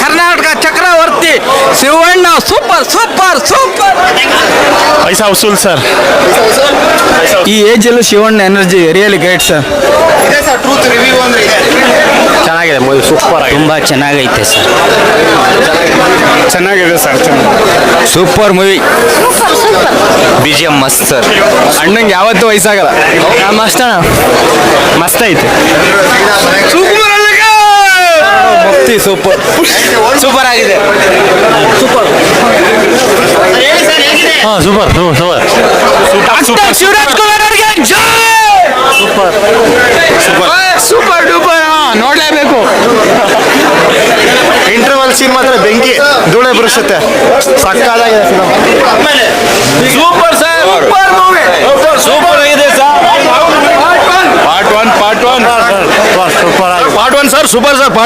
ಕರ್ನಾಟಕ ಚಕ್ರವರ್ತಿ Shivanna super super super. ಪೈಸಾ ವಸೂಲ್ ಸರ್. ಈ ಏಜ್ ಅಲ್ಲೂ Shivanna energy really great sir. ಚೆನ್ನಾಗಿದೆ ಮೂವಿ, ಸೂಪರ್ ಆಗಿದೆ. ತುಂಬಾ ಚೆನ್ನಾಗೈತೆ ಸರ್. ಚೆನ್ನಾಗಿದೆ ಸರ್. Super movie. BGM ಮಸ್ತ್ ಸರ್. ಅಣ್ಣಂಗೆ ಯಾವತ್ತೂ ವಯಸ್ಸಾಗಲ್ಲ. ಮಸ್ತ್ ಅಣ್ಣ, ಮಸ್ತ್ ಐತೆ. ಭಕ್ತಿ ಸೂಪರ್ ಸೂಪರ್ ಆಗಿದೆ. ಸೂಪರ್ ಹಾಂ super super doctor Shivaraj Kumar ಅವರಿಗೆ ಜೈ. ಸೂಪರ್ ಸೂಪರ್ ಡೂಪರ್ ನೋಡಲೇಬೇಕು. ಇಂಟರ್ವಲ್ ಸೀನ್ ಮಾತ್ರ ಬೆಂಕಿ ಧೂಳೆ ಬರುಸುತ್ತೆ. ಸಕ್ಕತ್ತಾಗಿದೆ super sir. Super movie. Super ಆಗಿದೆ ಸರ್. ಪಾರ್ಟ್ ಒನ್ ಸೂಪರ್ ಆಗಿದೆ. Part one sir super sir.